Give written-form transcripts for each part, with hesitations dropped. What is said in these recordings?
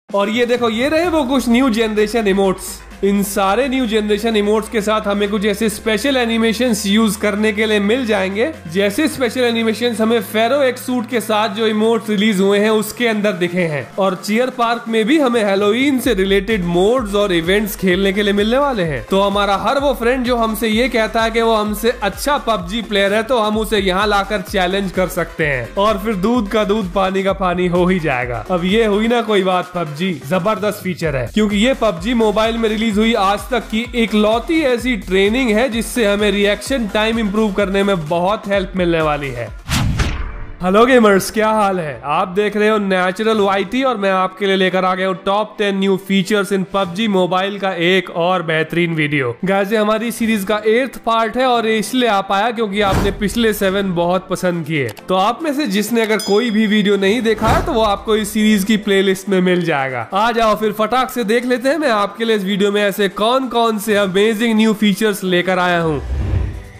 और ये देखो, ये रहे वो कुछ न्यू जनरेशन इमोट्स। इन सारे न्यू जनरेशन इमोट्स के साथ हमें कुछ ऐसे स्पेशल एनिमेशंस यूज करने के लिए मिल जाएंगे, जैसे स्पेशल एनिमेशंस हमें फेरो एक सूट के साथ जो इमोट्स रिलीज हुए हैं उसके अंदर दिखे हैं। और चियर पार्क में भी हमें हैलोवीन से रिलेटेड मोड्स और इवेंट्स खेलने के लिए मिलने वाले हैं। तो हमारा हर वो फ्रेंड जो हमसे ये कहता है कि वो हमसे अच्छा पबजी प्लेयर है, तो हम उसे यहाँ लाकर चैलेंज कर सकते हैं और फिर दूध का दूध पानी का पानी हो ही जाएगा। अब ये हुई ना कोई बात, पबजी जबरदस्त फीचर है, क्योंकि ये पबजी मोबाइल में रिलीज हुई आज तक की इकलौती ऐसी ट्रेनिंग है जिससे हमें रिएक्शन टाइम इंप्रूव करने में बहुत हेल्प मिलने वाली है। हेलो गेमर्स, क्या हाल है? आप देख रहे हो नेचुरल वाईटी और मैं आपके लिए लेकर आ गया हूँ top 10 new features in PUBG mobile का एक और बेहतरीन वीडियो। गाइस, हमारी सीरीज का 8th पार्ट है और इसलिए आ पाया क्योंकि आपने पिछले 7 बहुत पसंद किए। तो आप में से जिसने अगर कोई भी वीडियो नहीं देखा है तो वो आपको इस सीरीज की प्लेलिस्ट में मिल जाएगा। आ जाओ फिर फटाक से देख लेते हैं मैं आपके लिए इस वीडियो में ऐसे कौन कौन से अमेजिंग न्यू फीचर्स लेकर आया हूँ।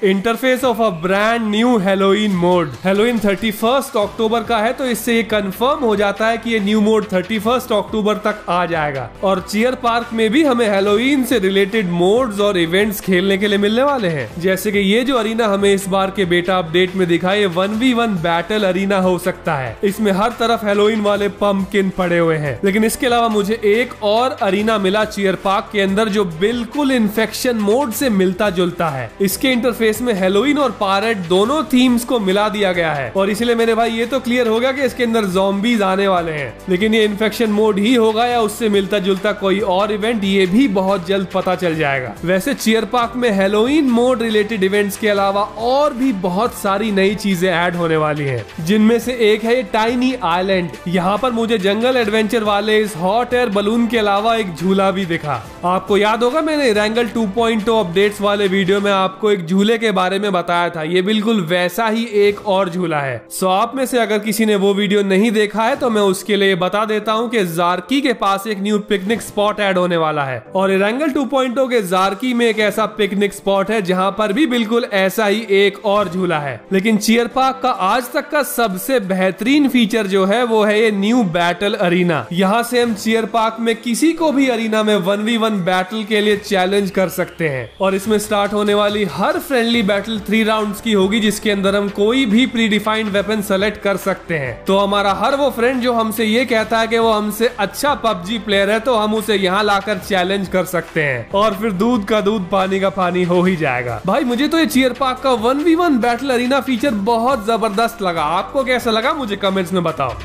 Interface of a brand new Halloween mode. Halloween 31 अक्टूबर का है, तो इससे ये कंफर्म हो जाता है कि ये न्यू मोड 31 अक्टूबर तक आ जाएगा। और चियर पार्क में भी हमें हैलोवीन से रिलेटेड मोड्स और इवेंट्स खेलने के लिए मिलने वाले हैं, जैसे कि ये जो अरीना हमें इस बार के बेटा अपडेट में दिखा, ये 1v1 बैटल अरीना हो सकता है। इसमें हर तरफ हैलोवीन वाले पंपकिन पड़े हुए हैं। लेकिन इसके अलावा मुझे एक और अरीना मिला चियर पार्क के अंदर जो बिल्कुल इन्फेक्शन मोड से मिलता जुलता है। इसके इंटरफेस में हैलोवीन और पायरेट दोनों थीम्स को मिला दिया गया है और इसलिए मेरे भाई ये तो क्लियर हो गया कि इसके अंदर ज़ॉम्बीज आने वाले हैं। लेकिन ये इन्फेक्शन मोड ही होगा या उससे मिलता जुलता कोई और इवेंट, ये भी बहुत जल्द पता चल जाएगा। वैसे चियर पार्क में हैलोवीन मोड रिलेटेड इवेंट्स के अलावा और भी बहुत सारी नई चीजें ऐड होने वाली हैं, जिनमें से एक है ये टाइनी आइलैंड। यहाँ पर मुझे जंगल एडवेंचर वाले इस हॉट एयर बलून के अलावा एक झूला भी दिखा। आपको याद होगा मैंने रैंगल 2.0 अपडेट्स वाले वीडियो में आपको एक झूले के बारे में बताया था, ये बिल्कुल वैसा ही एक और झूला है। सो आप में से अगर किसी ने वो वीडियो नहीं देखा है तो मैं उसके लिए बता देता हूँ कि जार्की के पास एक न्यू पिकनिक स्पॉट ऐड होने वाला है और रैंगल 2.0 के जार्की में एक ऐसा पिकनिक स्पॉट है जहाँ पर भी बिल्कुल ऐसा ही एक और झूला है। लेकिन चियर पार्क का आज तक का सबसे बेहतरीन फीचर जो है वो है ये न्यू बैटल अरीना। यहाँ से हम चियर पार्क में किसी को भी अरीना में 1v1 बैटल के लिए चैलेंज कर सकते हैं और इसमें स्टार्ट होने वाली हर फ्रेंडली बैटल 3 राउंड्स की होगी, जिसके अंदर हम कोई भी प्री डिफाइंड वेपन सेलेक्ट कर सकते हैं। तो हमारा हर वो फ्रेंड जो हमसे ये कहता है कि वो हमसे अच्छा पबजी प्लेयर है, तो हम उसे यहाँ लाकर चैलेंज कर सकते हैं और फिर दूध का दूध पानी का पानी हो ही जाएगा। भाई मुझे तो ये चियर पार्क का 1v1 बैटल अरीना फीचर बहुत जबरदस्त लगा। आपको कैसा लगा मुझे कमेंट्स में बताओ।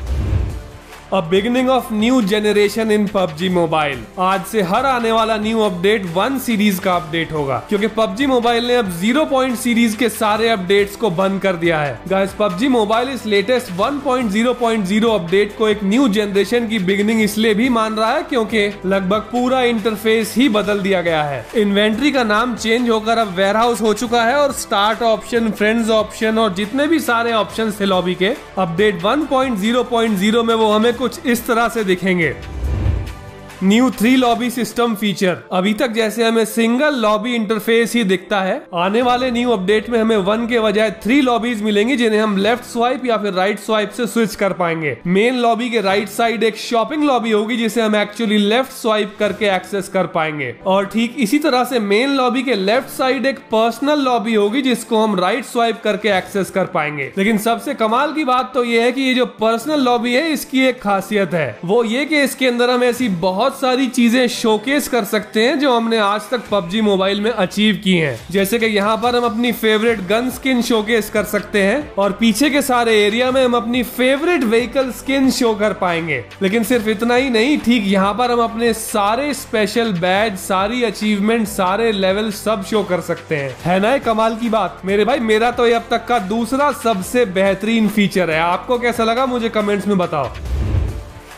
A beginning of new generation in PUBG Mobile। आज से हर आने वाला न्यू अपडेट 1 सीरीज का अपडेट होगा, क्योंकि PUBG मोबाइल ने अब 0 पॉइंट सीरीज के सारे अपडेट्स को बंद कर दिया है। गाइस, PUBG मोबाइल इस लेटेस्ट 1.0.0 अपडेट को एक न्यू जनरेशन की बिगिनिंग इसलिए भी मान रहा है क्योंकि लगभग पूरा इंटरफेस ही बदल दिया गया है। इन्वेंट्री का नाम चेंज होकर अब वेयरहाउस हो चुका है और स्टार्ट ऑप्शन, फ्रेंड्स ऑप्शन और जितने भी सारे ऑप्शन थे लॉबी के, अपडेट 1.0.0 में वो हमें कुछ इस तरह से दिखेंगे। New 3 lobby system feature. अभी तक जैसे हमें सिंगल लॉबी इंटरफेस ही दिखता है, आने वाले न्यू अपडेट में हमें 1 के बजाय 3 लॉबीज मिलेंगी जिन्हें हम लेफ्ट स्वाइप या फिर राइट स्वाइप से स्विच कर पाएंगे। मेन लॉबी के राइट साइड एक शॉपिंग लॉबी होगी जिसे हम एक्चुअली लेफ्ट स्वाइप करके एक्सेस कर पाएंगे और ठीक इसी तरह से मेन लॉबी के लेफ्ट साइड एक पर्सनल लॉबी होगी जिसको हम राइट स्वाइप करके एक्सेस कर पाएंगे। लेकिन सबसे कमाल की बात तो ये है कि ये जो पर्सनल लॉबी है इसकी एक खासियत है, वो ये कि इसके अंदर हम ऐसी बहुत सारी चीजें शोकेस कर सकते हैं जो हमने आज तक PUBG मोबाइल में अचीव की हैं। जैसे कि यहाँ पर हम अपनी फेवरेट गन स्किन शोकेस कर सकते हैं और पीछे के सारे एरिया में हम अपनी फेवरेट व्हीकल स्किन शो कर पाएंगे। लेकिन सिर्फ इतना ही नहीं, ठीक यहाँ पर हम अपने सारे स्पेशल बैज, सारी अचीवमेंट, सारे लेवल सब शो कर सकते हैं। है ना कमाल की बात मेरे भाई? मेरा तो ये अब तक का दूसरा सबसे बेहतरीन फीचर है। आपको कैसा लगा मुझे कमेंट्स में बताओ।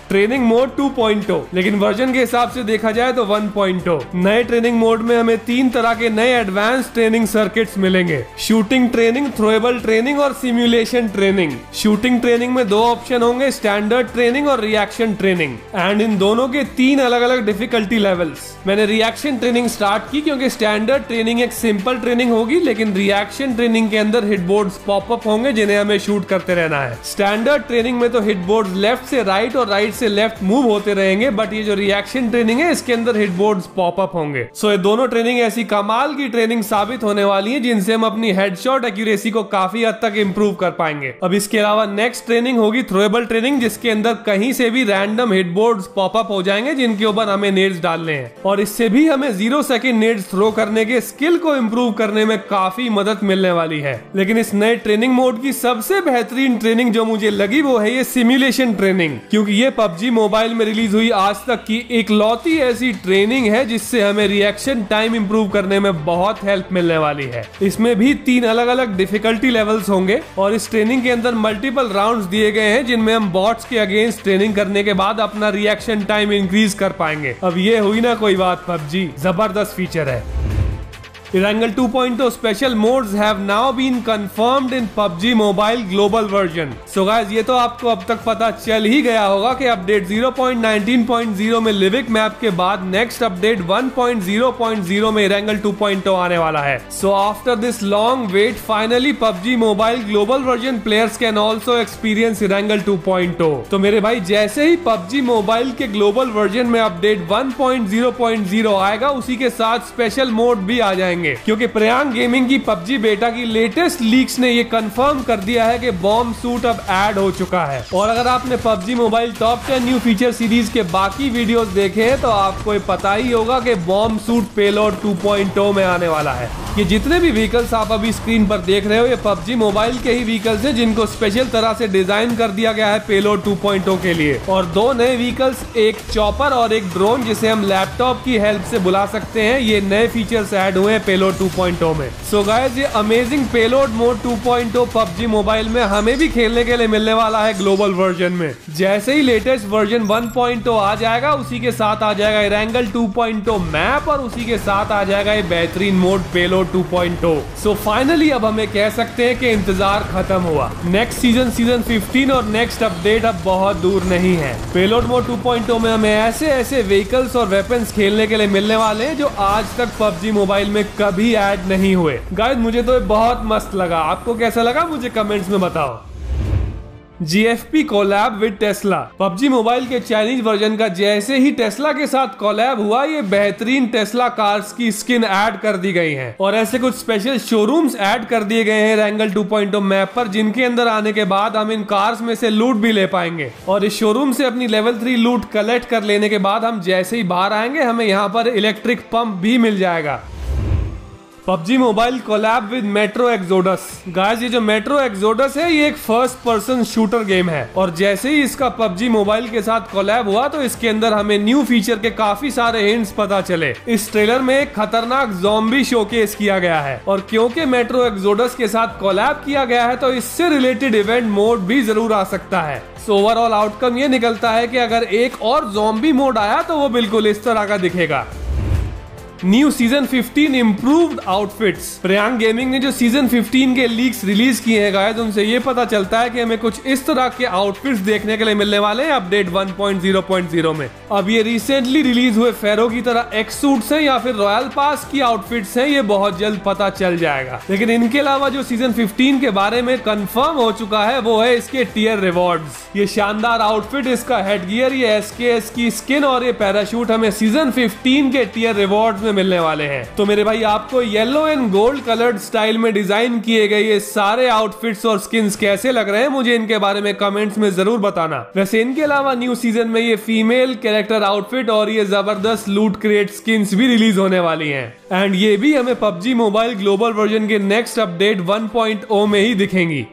ट्रेनिंग मोड 2.0, लेकिन वर्जन के हिसाब से देखा जाए तो 1.0। नए ट्रेनिंग मोड में हमें 3 तरह के नए एडवांस ट्रेनिंग सर्किट्स मिलेंगे, शूटिंग ट्रेनिंग, थ्रोएबल ट्रेनिंग और सिमुलेशन ट्रेनिंग। शूटिंग ट्रेनिंग में 2 ऑप्शन होंगे, स्टैंडर्ड ट्रेनिंग और रिएक्शन ट्रेनिंग, एंड इन दोनों के 3 अलग अलग डिफिकल्टी लेवल्स। मैंने रिएक्शन ट्रेनिंग स्टार्ट की क्योंकि स्टैंडर्ड ट्रेनिंग एक सिंपल ट्रेनिंग होगी, लेकिन रिएक्शन ट्रेनिंग के अंदर हिटबोर्ड्स पॉपअप होंगे जिन्हें हमें शूट करते रहना है। स्टैंडर्ड ट्रेनिंग में तो हिटबोर्ड्स लेफ्ट से राइट और राइट से लेफ्ट मूव होते रहेंगे, बट ये जो रिएक्शन ट्रेनिंग है इसके अंदर हिट बोर्ड्स पॉप अप होंगे। सो ये दोनों ट्रेनिंग ऐसी कमाल की ट्रेनिंग साबित होने वाली है जिनसे हम अपनी हेडशॉट एक्यूरेसी को काफी हद तक इंप्रूव कर पाएंगे। अब इसके अलावा नेक्स्ट ट्रेनिंग होगी थ्रोएबल ट्रेनिंग, जिसके अंदर कहीं से भी random hit boards pop up हो जाएंगे जिनके ऊपर हमें नेड्स डालने हैं, और इससे भी हमें 0 सेकंड नेड्स थ्रो करने के स्किल को इंप्रूव करने में काफी मदद मिलने वाली है। लेकिन इस नए ट्रेनिंग मोड की सबसे बेहतरीन ट्रेनिंग जो मुझे लगी वो है ये सिमुलेशन ट्रेनिंग, क्योंकि ये PUBG मोबाइल में रिलीज हुई आज तक की इकलौती ऐसी ट्रेनिंग है जिससे हमें रिएक्शन टाइम इंप्रूव करने में बहुत हेल्प मिलने वाली है। इसमें भी 3 अलग अलग डिफिकल्टी लेवल्स होंगे और इस ट्रेनिंग के अंदर मल्टीपल राउंड्स दिए गए हैं जिनमें हम बॉट्स के अगेंस्ट ट्रेनिंग करने के बाद अपना रिएक्शन टाइम इंक्रीज कर पाएंगे। अब ये हुई ना कोई बात, PUBG जबरदस्त फीचर है। Erangel 2.0 special modes have now been confirmed in PUBG Mobile global version. So guys, ये तो आपको अब तक पता चल ही गया होगा कि अपडेट 0.19.0 में लिविक मैप के बाद नेक्स्ट अपडेट 1.0.0 में Erangel 2.0 आने वाला है। So after this long wait, finally PUBG Mobile global version players can also experience Erangel 2.0. तो मेरे भाई जैसे ही PUBG Mobile के ग्लोबल वर्जन में अपडेट 1.0.0 आएगा, उसी के साथ स्पेशल मोड भी आ जाएंगे, क्योंकि प्रियांग गेमिंग की PUBG बेटा की लेटेस्ट लीक्स ने ये कंफर्म कर दिया है कि बॉम्ब सूट अब ऐड हो चुका है। और अगर आपने PUBG mobile top 10 new feature series के बाकी वीडियोस देखे हैं तो आपको ये पता ही होगा कि बॉम्ब सूट पेलोड 2.0 में आने वाला है। ये जितने भी व्हीकल्स आप अभी स्क्रीन पर देख रहे हो ये PUBG मोबाइल के ही व्हीकल्स हैं जिनको स्पेशल तरह से डिजाइन कर दिया गया है पेलोड 2.0 के लिए। और 2 नए व्हीकल्स, एक चॉपर और एक ड्रोन जिसे हम लैपटॉप की हेल्प से बुला सकते हैं, ये नए फीचर्स ऐड हुए हैं पेलोड 2.0 में। सो गाइस, ये amazing payload mode 2.0 PUBG mobile में हमें भी खेलने के लिए मिलने वाला है ग्लोबल वर्जन में। जैसे ही लेटेस्ट वर्जन 1.0 आ जाएगा, उसी के साथ आ जाएगा Erangel 2.0 मैप और उसी के साथ आ जाएगा ये बेहतरीन मोड पेलोड 2.0। सो फाइनली अब हमें कह सकते हैं कि इंतजार खत्म हुआ। नेक्स्ट सीजन 15 और नेक्स्ट अपडेट अब बहुत दूर नहीं है। पेलोड मोड 2.0 में हमें ऐसे व्हीकल्स और वेपन्स खेलने के लिए मिलने वाले हैं जो आज तक PUBG मोबाइल में कभी ऐड नहीं हुए। गाइस, मुझे तो ये बहुत मस्त लगा। आपको कैसा लगा मुझे कमेंट्स में बताओ। GFP collab with Tesla. PUBG mobile के चाइनीज वर्जन का जैसे ही टेस्ला के साथ कोलैब हुआ, ये बेहतरीन टेस्ला कार्स की स्किन ऐड कर दी गई है और ऐसे कुछ स्पेशल शोरूम्स ऐड कर दिए गए हैं Erangel 2.0 मैप पर, जिनके अंदर आने के बाद हम इन कार्स में से लूट भी ले पाएंगे। और इस शोरूम से अपनी लेवल 3 लूट कलेक्ट कर लेने के बाद हम जैसे ही बाहर आएंगे, हमें यहाँ पर इलेक्ट्रिक पंप भी मिल जाएगा। PUBG mobile collab with metro exodus. Guys, ये जो मेट्रो एक्सोडस है ये एक फर्स्ट पर्सन शूटर गेम है और जैसे ही इसका PUBG मोबाइल के साथ कोलैब हुआ तो इसके अंदर हमें न्यू फीचर के काफी सारे हिंट्स पता चले। इस ट्रेलर में एक खतरनाक ज़ॉम्बी शोकेस किया गया है और क्योंकि मेट्रो एक्सोडस के साथ कोलैब किया गया है तो इससे रिलेटेड इवेंट मोड भी जरूर आ सकता है। सो ओवरऑल आउटकम ये निकलता है कि अगर एक और ज़ॉम्बी मोड आया तो वो बिल्कुल इस तरह का दिखेगा। New season 15 improved outfits. Priyang gaming ने जो सीजन 15 के लीक्स रिलीज किए हैं गाइस, उनसे ये पता चलता है कि हमें कुछ इस तरह के आउटफिट्स देखने के लिए मिलने वाले हैं अपडेट 1.0.0 में। अब ये रिसेंटली रिलीज हुए फेरो की तरह एक्स सूट्स हैं या फिर रॉयल पास की आउटफिट्स हैं, ये बहुत जल्द पता चल जाएगा। लेकिन इनके अलावा जो सीजन 15 के बारे में कंफर्म हो चुका है वो है इसके टियर रिवॉर्ड्स। ये शानदार आउटफिट, इसका हेडगियर, ये SKS की स्किन और ये पैराशूट हमें सीजन 15 के टियर रिवॉर्ड्स में मिलने वाले हैं। तो मेरे भाई, आपको yellow and gold coloured style में डिजाइन किए गए ये सारे आउटफिट्स और स्किन्स कैसे लग रहे हैं, मुझे इनके बारे में कमेंट्स में जरूर बताना। वैसे इनके अलावा न्यू सीजन में ये फीमेल कैरेक्टर आउटफिट और ये जबरदस्त लूट क्रिएट स्किन्स भी रिलीज होने वाली हैं एंड ये भी हमें PUBG मोबाइल ग्लोबल वर्जन के नेक्स्ट अपडेट 1.0 में ही दिखेंगी।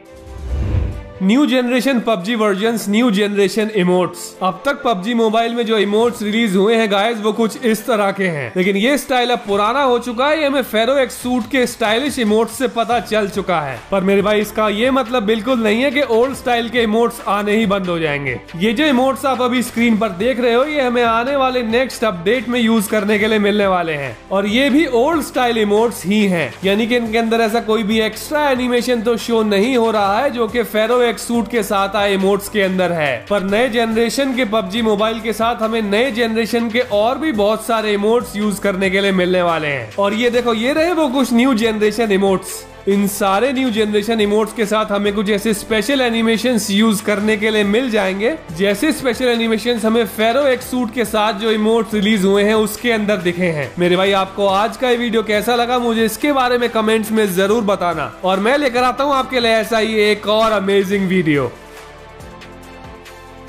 New generation PUBG versions, new generation emotes. अब तक PUBG मोबाइल में जो इमोट्स रिलीज हुए हैं गाइस वो कुछ इस तरह के हैं, लेकिन ये स्टाइल अब पुराना हो चुका है। ये हमें फेरो एक्स सूट के स्टाइलिश इमोट्स से पता चल चुका है। पर मेरे भाई, इसका ये मतलब बिल्कुल नहीं है कि ओल्ड स्टाइल के इमोट्स आने ही बंद हो जाएंगे। ये जो इमोट्स आप अभी स्क्रीन पर देख रहे हो, ये हमें आने वाले नेक्स्ट अपडेट में यूज करने के लिए मिलने वाले हैं और ये भी ओल्ड स्टाइल इमोट्स ही हैं, यानी कि इनके अंदर ऐसा कोई भी एक्स्ट्रा एनिमेशन तो शो नहीं हो रहा है जो कि फेरो सूट के साथ आए इमोट्स के अंदर है। पर नए जनरेशन के PUBG मोबाइल के साथ हमें नए जनरेशन के और भी बहुत सारे इमोट्स यूज करने के लिए मिलने वाले हैं और ये देखो, ये रहे वो कुछ न्यू जनरेशन इमोट्स। इन सारे न्यू जनरेशन इमोट्स के साथ हमें कुछ ऐसे स्पेशल एनिमेशंस यूज करने के लिए मिल जाएंगे जैसे स्पेशल एनिमेशंस हमें फेरो एक्स सूट के साथ जो इमोट्स रिलीज हुए हैं उसके अंदर दिखे हैं। मेरे भाई आपको आज का ये वीडियो कैसा लगा मुझे इसके बारे में कमेंट्स में जरूर बताना, और मैं लेकर आता हूँ आपके लिए ऐसा ही एक और अमेजिंग वीडियो।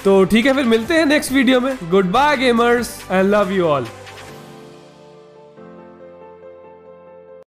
तो ठीक है, फिर मिलते हैं नेक्स्ट वीडियो में। Good bye gamers and love you all.